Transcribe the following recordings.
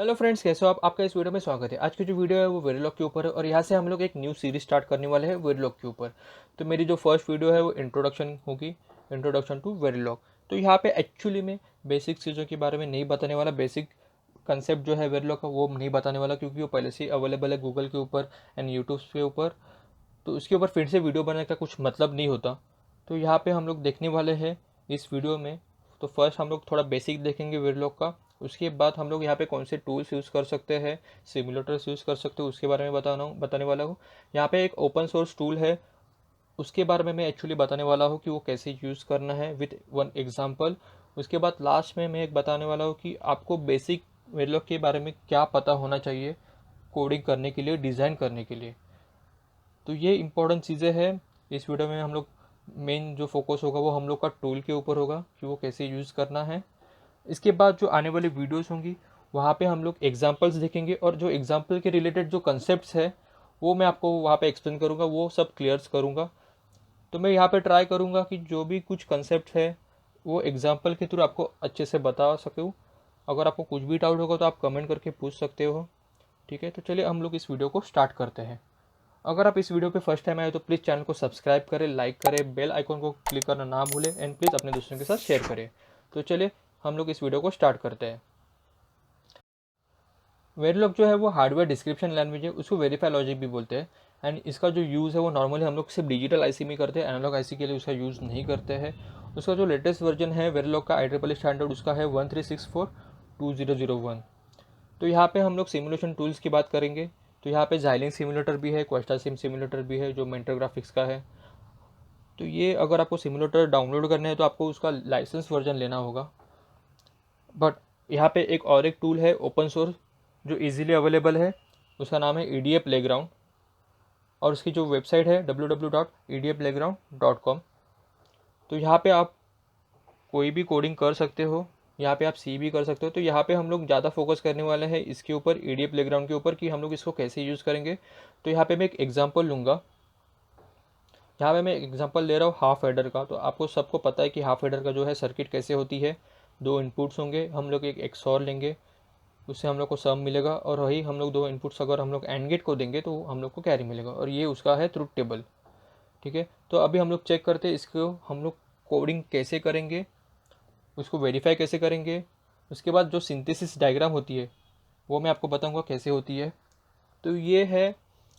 Hello friends, कैसे हो आप? आपका इस वीडियो में स्वागत है। आज की जो वीडियो है वो वेरिलॉग के ऊपर है और यहाँ से हम लोग एक न्यू सीरीज स्टार्ट करने वाले हैं वेरिलॉग के ऊपर। तो मेरी जो फर्स्ट वीडियो है वो इंट्रोडक्शन होगी, इंट्रोडक्शन टू वेरिलॉग। तो यहाँ पे एक्चुअली में बेसिक चीज़ों के बारे में नहीं बताने वाला, बेसिक कंसेप्ट जो है वेरिलॉग का वो नहीं बताने वाला, क्योंकि वो पहले से अवेलेबल है गूगल के ऊपर एंड यूट्यूब के ऊपर। तो उसके ऊपर फिर से वीडियो बनाने का कुछ मतलब नहीं होता। तो यहाँ पे हम लोग देखने वाले हैं इस वीडियो में। तो फर्स्ट हम लोग थोड़ा बेसिक देखेंगे वेरिलॉग का। उसके बाद हम लोग यहाँ पे कौन से टूल्स यूज़ कर सकते हैं, सिमुलेटर्स यूज़ कर सकते हो, उसके बारे में बताने वाला हूँ। यहाँ पे एक ओपन सोर्स टूल है, उसके बारे में मैं एक्चुअली बताने वाला हूँ कि वो कैसे यूज़ करना है विथ वन एग्जांपल। उसके बाद लास्ट में मैं एक बताने वाला हूँ कि आपको बेसिक वेरिलॉग के बारे में क्या पता होना चाहिए कोडिंग करने के लिए, डिज़ाइन करने के लिए। तो ये इंपॉर्टेंट चीज़ें हैं। इस वीडियो में हम लोग मेन जो फोकस होगा वो हम लोग का टूल के ऊपर होगा कि वो कैसे यूज़ करना है। इसके बाद जो आने वाली वीडियोस होंगी वहाँ पे हम लोग एग्जांपल्स देखेंगे और जो एग्जांपल के रिलेटेड जो कंसेप्ट्स है वो मैं आपको वहाँ पे एक्सप्लेन करूँगा, वो सब क्लियर्स करूँगा। तो मैं यहाँ पे ट्राई करूँगा कि जो भी कुछ कंसेप्ट है वो एग्जांपल के थ्रू आपको अच्छे से बता सकूँ। अगर आपको कुछ भी डाउट होगा तो आप कमेंट करके पूछ सकते हो। ठीक है, तो चलिए हम लोग इस वीडियो को स्टार्ट करते हैं। अगर आप इस वीडियो पे फर्स्ट टाइम आए तो प्लीज़ चैनल को सब्सक्राइब करें, लाइक करें, बेल आइकन को क्लिक करना ना भूलें एंड प्लीज़ अपने दोस्तों के साथ शेयर करें। तो चलिए हम लोग इस वीडियो को स्टार्ट करते हैं। वेरिलॉग जो है वो हार्डवेयर डिस्क्रिप्शन लैंग्वेज है, उसको वेरीफाई लॉजिक भी बोलते हैं। एंड इसका जो यूज़ है वो नॉर्मली हम लोग सिर्फ डिजिटल आईसी में करते हैं, एनालॉग आईसी के लिए उसका यूज़ नहीं करते हैं। उसका जो लेटेस्ट वर्जन है वेरिलॉग का IEEE स्टैंडर्ड उसका है 13642001। तो यहाँ पे हम लोग सिमुलेशन टूल्स की बात करेंगे। तो यहाँ पे जाइलिंग सिमुलेटर भी है, क्वेस्टा सिम सिमुलेटर भी है जो मेंटर ग्राफिक्स का है। तो ये अगर आपको सिमुलेटर डाउनलोड करना है तो आपको उसका लाइसेंस वर्जन लेना होगा। बट यहाँ पे एक टूल है ओपन सोर्स जो इजीली अवेलेबल है, उसका नाम है EDA प्लेग्राउंड और उसकी जो वेबसाइट है www.edaplayground.com। तो यहाँ पे आप कोई भी कोडिंग कर सकते हो, यहाँ पे आप सी भी कर सकते हो। तो यहाँ पे हम लोग ज़्यादा फोकस करने वाले हैं इसके ऊपर, EDA प्लेग्राउंड के ऊपर, कि हम लोग इसको कैसे यूज़ करेंगे। तो यहाँ पे मैं एक एग्जांपल लूँगा। यहाँ पे मैं एग्जांपल ले रहा हूँ हाफ हेडर का। तो आपको सबको पता है कि हाफ हेडर का जो है सर्किट कैसे होती है। दो इनपुट्स होंगे, हम लोग एक XOR लेंगे, उससे हम लोग को सम मिलेगा और वही हम लोग दो इनपुट्स अगर हम लोग एंड गेट को देंगे तो हम लोग को कैरी मिलेगा और ये उसका है ट्रुथ टेबल। ठीक है, तो अभी हम लोग चेक करते हैं इसको हम लोग कोडिंग कैसे करेंगे, उसको वेरीफाई कैसे करेंगे। उसके बाद जो सिंथेसिस डायग्राम होती है वो मैं आपको बताऊंगा कैसे होती है। तो ये है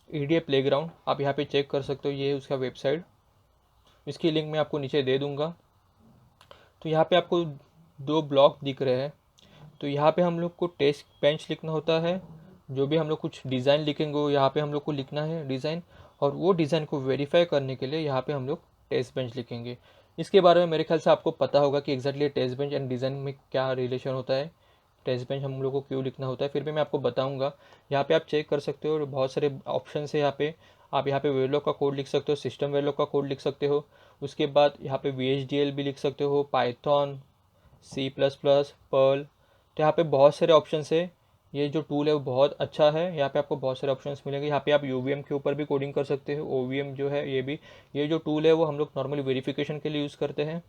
EDA प्लेग्राउंड, आप यहाँ पे चेक कर सकते हो, ये है उसका वेबसाइट। इसकी लिंक मैं आपको नीचे दे दूंगा। तो यहाँ पे आपको दो ब्लॉक दिख रहे हैं। तो यहाँ पे हम लोग को टेस्ट बेंच लिखना होता है। जो भी हम लोग कुछ डिज़ाइन लिखेंगे वो यहाँ पे हम लोग को लिखना है डिज़ाइन, और वो डिज़ाइन को वेरीफाई करने के लिए यहाँ पे हम लोग टेस्ट बेंच लिखेंगे। इसके बारे में मेरे ख्याल से आपको पता होगा कि exactly test bench and design में क्या रिलेशन होता है, टेस्ट बेंच हम लोग को क्यों लिखना होता है, फिर भी मैं आपको बताऊंगा। यहाँ पे आप चेक कर सकते हो, बहुत सारे ऑप्शन है यहाँ पे। आप यहाँ पे वेरिलॉग का कोड लिख सकते हो, सिस्टम वेरिलॉग का कोड लिख सकते हो। उसके बाद यहाँ पे VHDL भी लिख सकते हो, पाइथन, C++, पर्ल। तो यहाँ पे बहुत सारे ऑप्शंस है। ये जो टूल है वो बहुत अच्छा है, यहाँ पे आपको बहुत सारे ऑप्शंस मिलेंगे। यहाँ पे आप UVM के ऊपर भी कोडिंग कर सकते हो, OVM जो है ये भी। ये जो टूल है वो हम लोग नॉर्मली वेरिफिकेशन के लिए यूज़ करते हैं।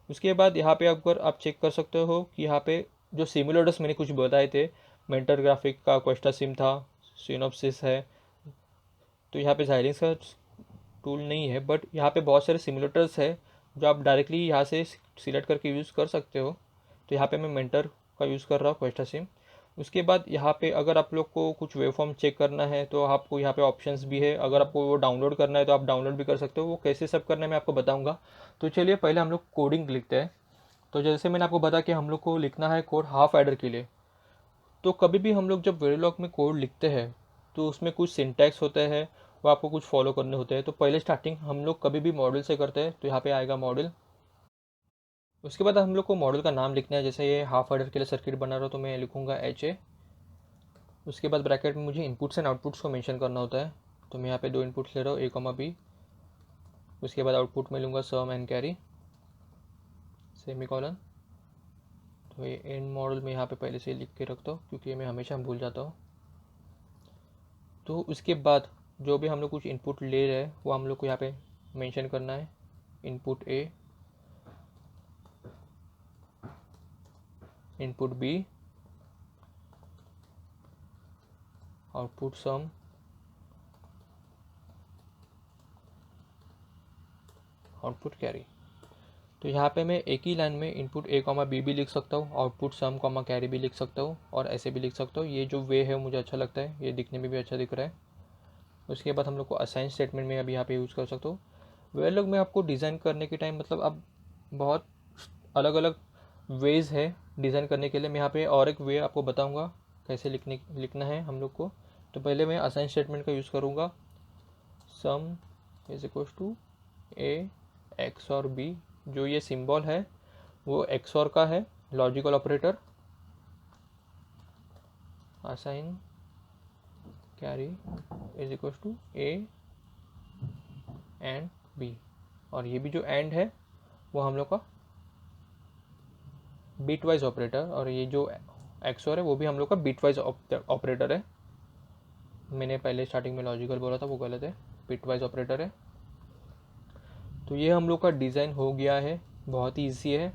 उसके बाद यहाँ पे अगर आप चेक कर सकते हो कि यहाँ पे जो सिमुलेटर्स मैंने कुछ बताए थे, मेंटर ग्राफिक का क्वेस्टा सिम था, सिनॉप्सिस है। तो यहाँ पे जाइलिंग्स का टूल नहीं है, बट यहाँ पे बहुत सारे सिमुलेटर्स है जो आप डायरेक्टली यहाँ से सिलेक्ट करके यूज़ कर सकते हो। तो यहाँ पे मैं मेंटर का यूज़ कर रहा हूँ, क्वेस्टा सिम। उसके बाद यहाँ पे अगर आप लोग को कुछ वेवफॉर्म चेक करना है तो आपको यहाँ पे ऑप्शंस भी है, अगर आपको वो डाउनलोड करना है तो आप डाउनलोड भी कर सकते हो। वो कैसे सब करना है मैं आपको बताऊँगा। तो चलिए पहले हम लोग कोडिंग लिखते हैं। तो जैसे मैंने आपको बताया कि हम लोग को लिखना है कोड हाफ एडर के लिए। तो कभी भी हम लोग जब वेरिलॉग में कोड लिखते हैं तो उसमें कुछ सिंटैक्स होते हैं, वो आपको कुछ फॉलो करने होते हैं। तो पहले स्टार्टिंग हम लोग कभी भी मॉडल से करते हैं, तो यहाँ पे आएगा मॉडल। उसके बाद हम लोग को मॉडल का नाम लिखना है। जैसे ये हाफ एडर के लिए सर्किट बना रहा हो तो मैं लिखूँगा HA। उसके बाद ब्रैकेट में मुझे इनपुट्स एंड आउटपुट्स को मेंशन करना होता है। तो मैं यहाँ पे दो इनपुट्स ले रहा हूँ, A, B। उसके बाद आउटपुट में लूँगा सम एंड कैरी, सेमीकोलन। तो ये एंड मॉडल में यहाँ पे पहले से लिख के रखता हूँ क्योंकि ये मैं हमेशा भूल जाता हूँ। तो उसके बाद जो भी हम लोग कुछ इनपुट ले रहे हैं वो हम लोग को यहाँ पे मेंशन करना है। Input A, input B, output sum output carry. तो यहाँ पे मैं एक ही लाइन में इनपुट ए कॉमा बी भी लिख सकता हूँ, आउटपुट सम कॉमा कैरी भी लिख सकता हूँ और ऐसे भी लिख सकता हूँ। ये जो वे है मुझे अच्छा लगता है, ये दिखने में भी अच्छा दिख रहा है। उसके बाद हम लोग को असाइन स्टेटमेंट में अभी यहाँ पे यूज़ कर सकता हूँ। वे लोग मैं आपको डिज़ाइन करने के टाइम मतलब अब बहुत अलग अलग वेज़ है डिज़ाइन करने के लिए। मैं यहाँ पे और एक वे आपको बताऊँगा कैसे लिखना है हम लोग को। तो पहले मैं असाइन स्टेटमेंट का यूज़ करूँगा। Sum is equals to A XOR B. जो ये सिंबल है वो एक्स और का है, logical operator. Assign carry is equals to A and B. और ये भी जो एंड है वो हम लोग का बिटवाइज ऑपरेटर, और ये जो एक्सओर है वो भी हम लोग का बिटवाइज ऑपरेटर है। मैंने पहले स्टार्टिंग में लॉजिकल बोला था, वो गलत है, बिटवाइज ऑपरेटर है। तो ये हम लोग का डिज़ाइन हो गया है, बहुत ही ईजी है।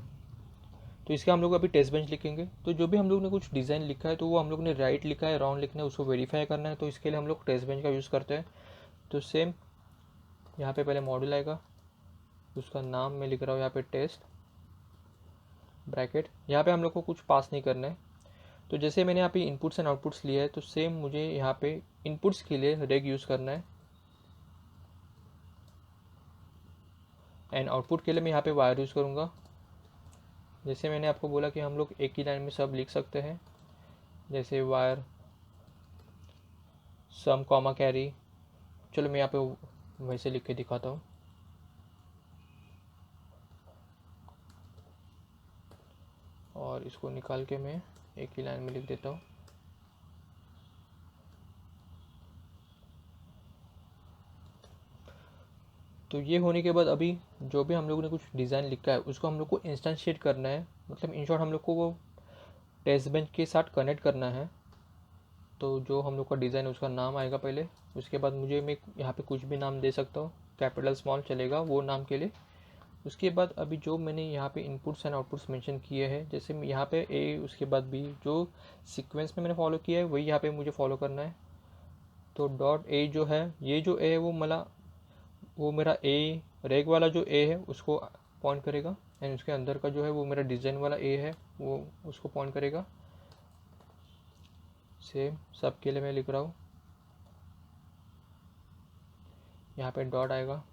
तो इसका हम लोग अभी टेस्ट बेंच लिखेंगे। तो जो भी हम लोग ने कुछ डिज़ाइन लिखा है तो वो हम लोग ने राइट लिखा है, रॉन्ग लिखना है, उसको वेरीफाई करना है। तो इसके लिए हम लोग टेस्ट बेंच का यूज़ करते हैं। तो सेम यहाँ पे पहले मॉड्यूल आएगा, उसका नाम मैं लिख रहा हूँ यहाँ पे टेस्ट ब्रैकेट। यहाँ पे हम लोग को कुछ पास नहीं करना है। तो जैसे मैंने यहाँ पे इनपुट्स एंड आउटपुट्स लिए है, तो सेम मुझे यहाँ पे इनपुट्स के लिए रेग यूज़ करना है एंड आउटपुट के लिए मैं यहाँ पे वायर यूज़ करूँगा। जैसे मैंने आपको बोला कि हम लोग एक ही लाइन में सब लिख सकते हैं, जैसे वायर सम कॉमा कैरी। चलो मैं यहाँ पे वैसे लिख के दिखाता हूँ। और इसको निकाल के मैं एक ही लाइन में लिख देता हूँ। तो ये होने के बाद अभी जो भी हम लोगों ने कुछ डिज़ाइन लिखा है उसको हम लोग को इंस्टेंशिएट करना है, मतलब इन शॉर्ट हम लोग को वो टेस्ट बेंच के साथ कनेक्ट करना है। तो जो हम लोग का डिज़ाइन उसका नाम आएगा पहले, उसके बाद मैं यहाँ पे कुछ भी नाम दे सकता हूँ, कैपिटल स्मॉल चलेगा वो नाम के लिए। उसके बाद अभी जो मैंने यहाँ पे इनपुट्स एंड आउटपुट्स मेंशन किए हैं, जैसे यहाँ पे ए उसके बाद बी, जो सीक्वेंस में मैंने फॉलो किया है वही यहाँ पे मुझे फॉलो करना है। तो डॉट ए जो है, ये जो ए है वो मेरा ए रेग वाला जो ए है उसको पॉइंट करेगा, एंड उसके अंदर का जो है वो मेरा डिज़ाइन वाला ए है वो उसको पॉइंट करेगा। सेम सब के लिए मैं लिख रहा हूँ, यहाँ पे डॉट आएगा।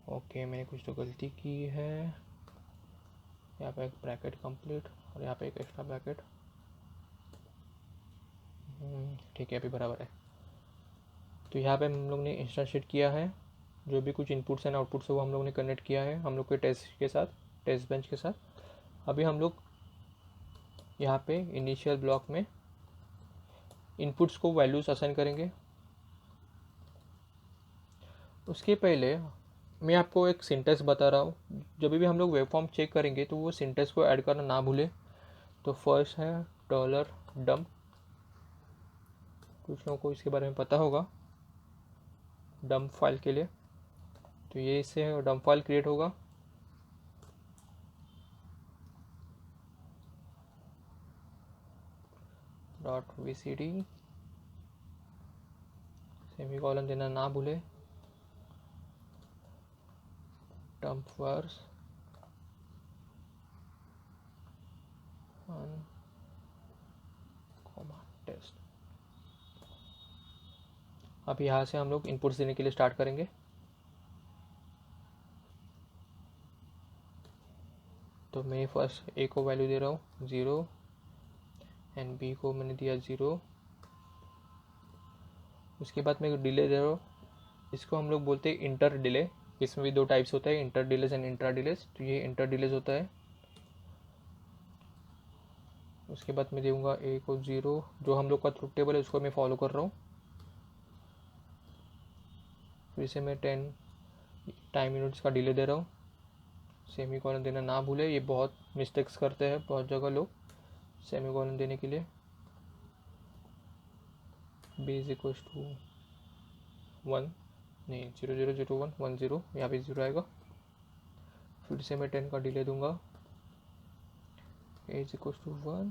ओके मैंने कुछ तो गलती की है, यहाँ पे एक ब्रैकेट कंप्लीट और यहाँ पे एक एक्स्ट्रा ब्रैकेट। ठीक है अभी बराबर है। तो यहाँ पे हम लोग ने इंस्टेंशिएट किया है, जो भी कुछ इनपुट्स एंड आउटपुट्स है वो हम लोग ने कनेक्ट किया है हम लोग के टेस्ट के साथ, टेस्ट बेंच के साथ। अभी हम लोग यहाँ पे इनिशियल ब्लॉक में इनपुट्स को वैल्यूज असाइन करेंगे। उसके पहले मैं आपको एक सिंटेक्स बता रहा हूँ, जब भी हम लोग वेब फॉर्म चेक करेंगे तो वो सिंटेक्स को ऐड करना ना भूलें। तो फर्स्ट है डॉलर डम्प, कुछ लोगों को इसके बारे में पता होगा डम्प फाइल के लिए। तो ये इससे डम्प फाइल क्रिएट होगा। डॉट VCD, सेमीकोलन देना ना भूले। Dump vars test. अब यहाँ से हम लोग इनपुट्स देने के लिए स्टार्ट करेंगे। तो मैं फर्स्ट ए को वैल्यू दे रहा हूँ 0 एंड बी को मैंने दिया 0। उसके बाद मैं डिले दे रहा हूँ, इसको हम लोग बोलते हैं इंटर डिले। इसमें भी दो टाइप्स होता है, inter delays and intra delays. तो ये इंटर डिलेस होता है। उसके बाद मैं दूंगा ए को 0, जो हम लोग का ट्रुथ टेबल है उसको मैं फॉलो कर रहा हूँ। फिर से मैं 10 टाइम यूनिट्स का डिले दे रहा हूँ। सेमी कॉलन देना ना भूले, ये बहुत मिस्टेक्स करते हैं बहुत जगह लोग सेमी कॉलन देने के लिए। बी इज इक्वल टू 1, नहीं 0 0 0 1 1 0, यहाँ पे 0 आएगा। फिर से मैं 10 का डिले दूंगा, a = 1,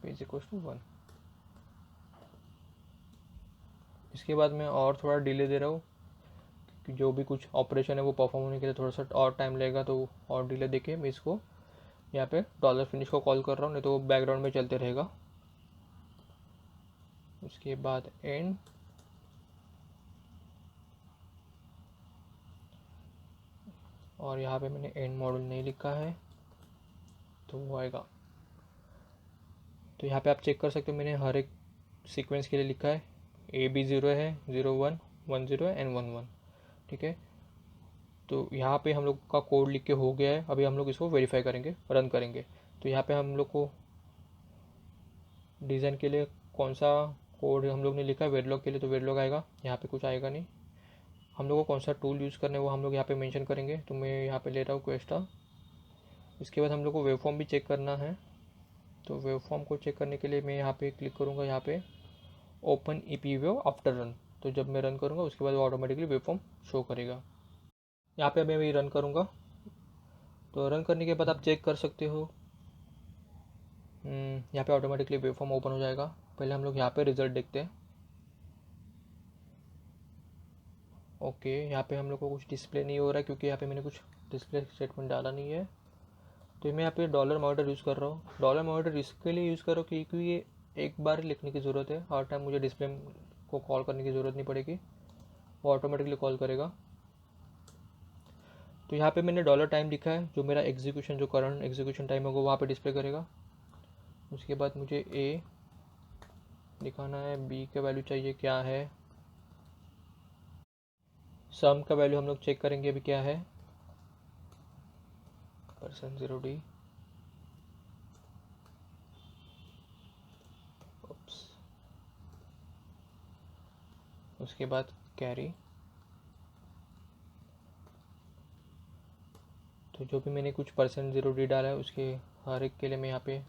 b = 1। इसके बाद मैं और थोड़ा डिले दे रहा हूँ कि जो भी कुछ ऑपरेशन है वो परफॉर्म होने के लिए थोड़ा सा और टाइम लगेगा, तो और डिले देके मैं इसको यहाँ पे डॉलर फिनिश को कॉल कर रहा हूँ, नहीं तो वो बैकग्राउंड में चलते रहेगा। उसके बाद एंड, और यहाँ पे मैंने एंड मॉड्यूल नहीं लिखा है तो वो आएगा। तो यहाँ पे आप चेक कर सकते हो मैंने हर एक सीक्वेंस के लिए लिखा है, ए बी 0 है, 0 1 1 0 एंड 1 1। ठीक है, तो यहाँ पे हम लोग का कोड लिख के हो गया है। अभी हम लोग इसको वेरीफाई करेंगे, रन करेंगे। तो यहाँ पे हम लोग को डिज़ाइन के लिए कौन सा कोड हम लोग ने लिखा है, वेरलॉग के लिए तो वेरलॉग आएगा, यहाँ पे कुछ आएगा नहीं। हम लोग को कौन सा टूल यूज़ करना है वो हम लोग यहाँ पे मेंशन करेंगे, तो मैं यहाँ पे ले रहा हूँ क्वेस्टा। इसके बाद हम लोग को वेवफॉर्म भी चेक करना है, तो वेवफॉर्म को चेक करने के लिए मैं यहाँ पे क्लिक करूँगा, यहाँ पे ओपन EPView आफ्टर रन। तो जब मैं रन करूँगा उसके बाद वो ऑटोमेटिकली वेवफॉर्म शो करेगा। यहाँ पे मैं भी रन करूँगा, तो रन करने के बाद आप चेक कर सकते हो यहाँ पे ऑटोमेटिकली वेवफॉर्म ओपन हो जाएगा। पहले हम लोग यहाँ पे रिजल्ट देखते हैं। ओके, यहाँ पे हम लोग को कुछ डिस्प्ले नहीं हो रहा है क्योंकि यहाँ पे मैंने कुछ डिस्प्ले स्टेटमेंट डाला नहीं है। तो मैं यहाँ पे डॉलर मॉनिटर यूज़ कर रहा हूँ। डॉलर मॉनिटर इसके लिए यूज़ कर रहा हूँ क्योंकि ये एक बार लिखने की ज़रूरत है, हर टाइम मुझे डिस्प्ले को कॉल करने की ज़रूरत नहीं पड़ेगी, वो ऑटोमेटिकली कॉल करेगा। तो यहाँ पे मैंने डॉलर टाइम लिखा है, जो मेरा एग्जीक्यूशन, जो करंट एग्जीक्यूशन टाइम होगा वहाँ पे डिस्प्ले करेगा। उसके बाद मुझे ए दिखाना है, बी का वैल्यू चाहिए क्या है, सम का वैल्यू हम लोग चेक करेंगे अभी क्या है, %0D। उसके बाद कैरी। तो जो भी मैंने कुछ %0D डाला है उसके हर एक के लिए मैं यहाँ पे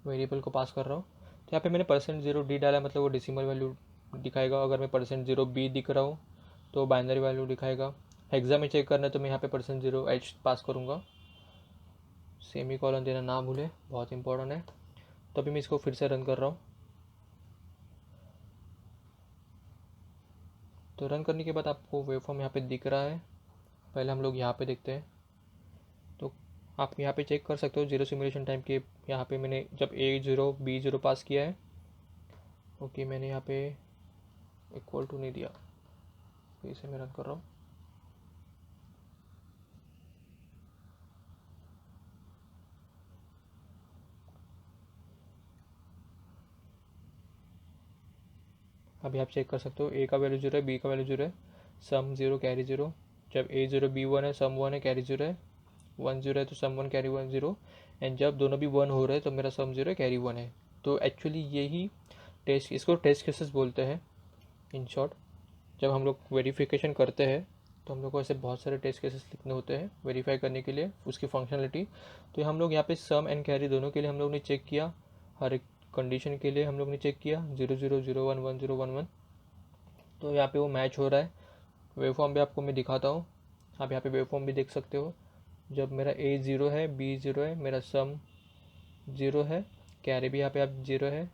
वेरिएबल को पास कर रहा हूँ। तो यहाँ पे मैंने %0D डाला है, मतलब वो डेसिमल वैल्यू दिखाएगा। अगर मैं %0B दिख रहा हूँ तो बाइनरी वैल्यू दिखाएगा। हेक्सा में चेक करना है तो मैं यहाँ पे %0H पास करूँगा। सेमी कॉलन देना ना भूले, बहुत इंपॉर्टेंट है। तो अभी मैं इसको फिर से रन कर रहा हूँ। तो रन करने के बाद आपको वेवफॉर्म यहाँ पे दिख रहा है। पहले हम लोग यहाँ पे देखते हैं, तो आप यहाँ पे चेक कर सकते हो जीरो सिमुलेशन टाइम के। यहाँ पे मैंने जब A0 B0 पास किया है, ओके मैंने यहाँ पे इक्वल टू नहीं दिया, फिर से मैं रन कर रहा हूँ। अभी आप चेक कर सकते हो, ए का वैल्यू 0 है, बी का वैल्यू 0 है, सम 0 कैरी 0। जब A0 B1 है, सम 1 है कैरी 0 है, 1 0 है तो सम 1 कैरी 1 0। एंड जब दोनों भी 1 हो रहे हैं तो मेरा सम 0 है कैरी 1 है। तो एक्चुअली यही टेस्ट, इसको टेस्ट केसेस बोलते हैं इन शॉर्ट। जब हम लोग वेरिफिकेशन करते हैं तो हम लोग को ऐसे बहुत सारे टेस्ट केसेस लिखने होते हैं वेरीफाई करने के लिए उसकी फंक्शनलिटी। तो हम लोग यहाँ पे सम एंड कैरी दोनों के लिए हम लोग ने चेक किया, हर एक कंडीशन के लिए हम लोग ने चेक किया 0 0 0 1 1 0 1 1। तो यहाँ पे वो मैच हो रहा है। वेवफॉर्म भी आपको मैं दिखाता हूँ, आप यहाँ पे वेवफॉर्म भी देख सकते हो। जब मेरा A0 है, B0 है, मेरा सम 0 है, कैरी भी यहाँ पे आप 0 है,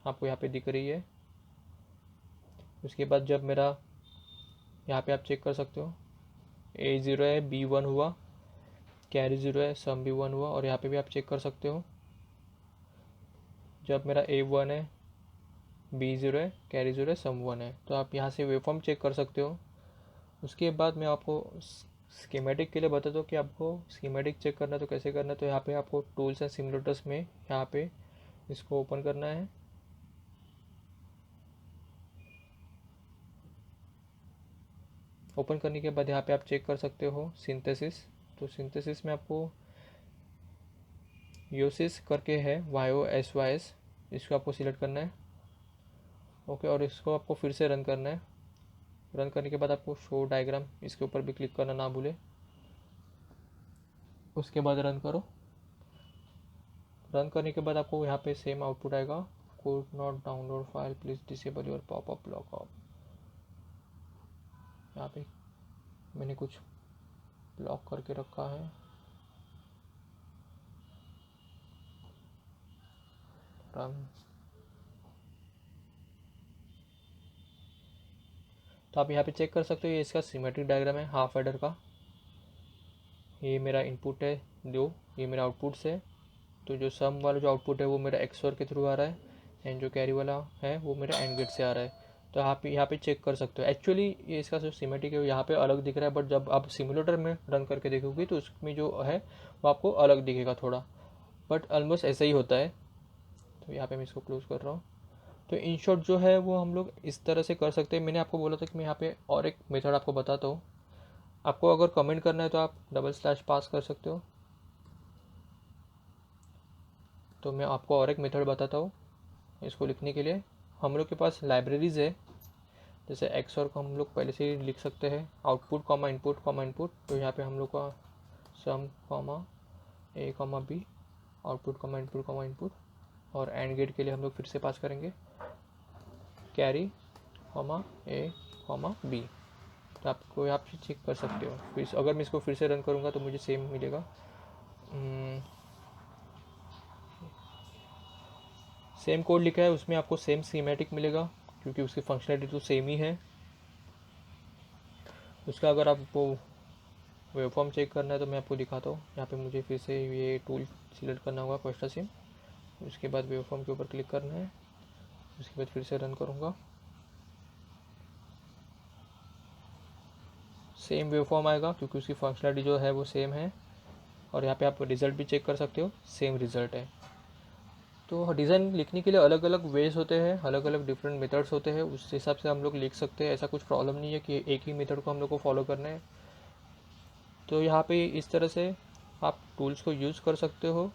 आपको यहाँ पे दिख रही है। उसके बाद जब मेरा यहाँ पे आप चेक कर सकते हो A0 है, B1 हुआ, कैरी 0 है, सम भी 1 हुआ। और यहाँ पे भी आप चेक कर सकते हो जब मेरा A1 है, B0 है, कैरी 0 है, सम 1 है। तो आप यहाँ से वेवफॉर्म चेक कर सकते हो। उसके बाद मैं आपको स्कीमेटिक के लिए बता दूँ कि आपको स्कीमेटिक चेक करना है तो कैसे करना है। तो यहाँ पे आपको टूल्स एंड सिमुलेटर्स में यहाँ पे इसको ओपन करना है। ओपन करने के बाद यहाँ पे आप चेक कर सकते हो सिंथेसिस। तो सिंथेसिस में आपको योसिस करके है, YOSYS, इसको आपको सिलेक्ट करना है। ओके, और इसको आपको फिर से रन करना है। रन करने के बाद आपको शो डायग्राम, इसके ऊपर भी क्लिक करना ना भूले। उसके बाद रन करो। रन करने के बाद आपको यहाँ पे सेम आउटपुट आएगा, could not download file, please disable your pop-up lockup। यहाँ पे मैंने कुछ ब्लॉक करके रखा है। रन। तो आप यहाँ पे चेक कर सकते हो, ये इसका सिमेट्रिक डायग्राम है हाफ एडर का। ये मेरा इनपुट है दो, ये मेरा आउटपुट है। तो जो सम वाला जो आउटपुट है वो मेरा एक्सओर के थ्रू आ रहा है, एंड जो कैरी वाला है वो मेरा एंड गेट से आ रहा है। तो आप यहाँ पे चेक कर सकते हो। एक्चुअली ये इसका जो सिमेट्रिक है यहाँ पे अलग दिख रहा है, बट जब आप सिमुलेटर में रन करके देखोगे तो उसमें जो है वो आपको अलग दिखेगा थोड़ा, बट ऑलमोस्ट ऐसा ही होता है। तो यहाँ पे मैं इसको क्लोज कर रहा हूँ। तो इन शॉर्ट जो है वो हम लोग इस तरह से कर सकते हैं। मैंने आपको बोला था कि मैं यहाँ पे और एक मेथड आपको बताता हूँ। आपको अगर कमेंट करना है तो आप डबल / पास कर सकते हो। तो मैं आपको और एक मेथड बताता हूँ इसको लिखने के लिए। हम लोग के पास लाइब्रेरीज़ है, जैसे एक्सओर को हम लोग पहले से ही लिख सकते हैं, output comma input comma input. तो यहाँ पे हम लोग का sum comma A comma B, output comma input, और एंड गेट के लिए हम लोग फिर से पास करेंगे carry comma A comma B. तो आपको आप चेक कर सकते हो। फिर अगर मैं इसको फिर से रन करूँगा तो मुझे सेम मिलेगा। सेम कोड लिखा है, उसमें आपको सेम स्कीमेटिक मिलेगा क्योंकि उसकी फंक्शनलिटी तो सेम ही है। उसका अगर आपको वेवफॉर्म चेक करना है तो मैं आपको दिखाता हूँ। यहाँ पे मुझे फिर से ये टूल सिलेक्ट करना होगा कोस्टा सिम, उसके बाद वेवफॉर्म के ऊपर क्लिक करना है, उसके बाद फिर से रन करूँगा। सेम वेवफॉर्म आएगा क्योंकि उसकी फंक्शनलिटी जो है वो सेम है। और यहाँ पे आप रिज़ल्ट भी चेक कर सकते हो, सेम रिज़ल्ट है। तो डिज़ाइन लिखने के लिए अलग अलग वेज होते हैं, अलग अलग डिफरेंट मेथड्स होते हैं, उस हिसाब से हम लोग लिख सकते हैं। ऐसा कुछ प्रॉब्लम नहीं है कि एक ही मेथड को हम लोग को फॉलो करना है। तो यहाँ पे इस तरह से आप टूल्स को यूज़ कर सकते हो।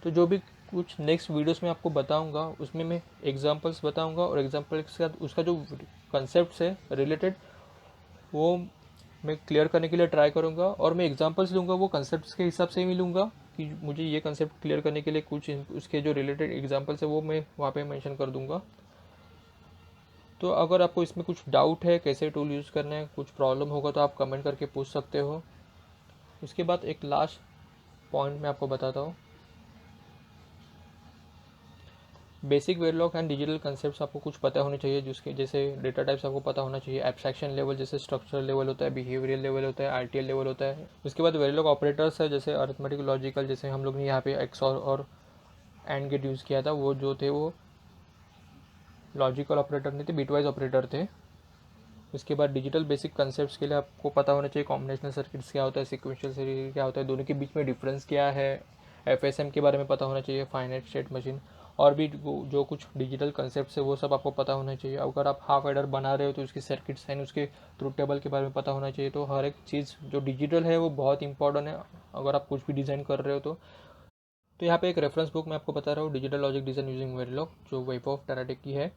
तो जो भी कुछ नेक्स्ट वीडियोस में आपको बताऊंगा उसमें मैं एग्जांपल्स बताऊंगा, और एग्जांपल के साथ उसका जो कंसेप्ट है रिलेटेड वो मैं क्लियर करने के लिए ट्राई करूंगा। और मैं एग्जांपल्स लूँगा वो कंसेप्ट के हिसाब से ही लूँगा कि मुझे ये कंसेप्ट क्लियर करने के लिए कुछ उसके जो रिलेटेड एग्जांपल्स है वो मैं वहाँ पे मेंशन कर दूँगा। तो अगर आपको इसमें कुछ डाउट है कैसे टूल यूज़ करना है, कुछ प्रॉब्लम होगा तो आप कमेंट करके पूछ सकते हो। उसके बाद एक लास्ट पॉइंट मैं आपको बताता हूँ। बेसिक वेरलॉग एंड डिजिटल कंसेप्ट्स आपको कुछ पता होने चाहिए, जिसके जैसे डेटा टाइप्स आपको पता होना चाहिए, एब्स्ट्रैक्शन लेवल जैसे स्ट्रक्चर लेवल होता है, बिहेवियरल लेवल होता है, आरटीएल लेवल होता है। उसके बाद वेरलॉग ऑपरेटर्स है जैसे अरिथमेटिक लॉजिकल, जैसे हम लोग ने यहाँ पे एक्सओर और एंड गेट यूज़ किया था, वो जो थे वो लॉजिकल ऑपरेटर नहीं थे, बिटवाइज ऑपरेटर थे। उसके बाद डिजिटल बेसिक कंसेप्ट्स के लिए आपको पता होना चाहिए कॉम्बिनेशनल सर्किट्स क्या होता है, सीक्वेंशियल सर्किट क्या होता है, दोनों के बीच में डिफरेंस क्या है, एफएसएम के बारे में पता होना चाहिए, फाइनाइट स्टेट मशीन, और भी जो कुछ डिजिटल कंसेप्ट्स है वो सब आपको पता होना चाहिए। अगर आप हाफ एडर बना रहे हो तो उसकी सर्किट्स एंड उसके ट्रूथ टेबल के बारे में पता होना चाहिए। तो हर एक चीज़ जो डिजिटल है वो बहुत इंपॉर्टेंट है अगर आप कुछ भी डिज़ाइन कर रहे हो तो यहाँ पे एक रेफरेंस बुक मैं आपको बता रहा हूँ, digital logic design using Verilog, जो वैभव ऑफ टेराटेक की है।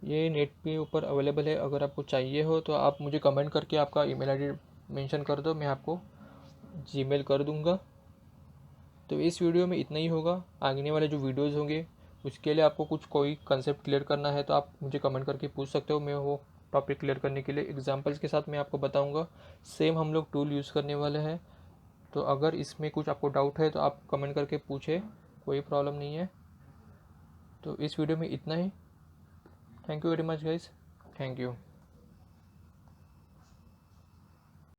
ये नेट के ऊपर अवेलेबल है। अगर आपको चाहिए हो तो आप मुझे कमेंट करके आपका ईमेल आईडी मेंशन कर दो, मैं आपको जीमेल कर दूंगा। तो इस वीडियो में इतना ही होगा। आगे वाले जो वीडियोस होंगे उसके लिए आपको कुछ कोई कंसेप्ट क्लियर करना है तो आप मुझे कमेंट करके पूछ सकते हो। मैं वो टॉपिक क्लियर करने के लिए एग्जांपल्स के साथ मैं आपको बताऊंगा। सेम हम लोग टूल यूज़ करने वाले हैं। तो अगर इसमें कुछ आपको डाउट है तो आप कमेंट करके पूछे, कोई प्रॉब्लम नहीं है। तो इस वीडियो में इतना ही। Thank you very much guys, thank you.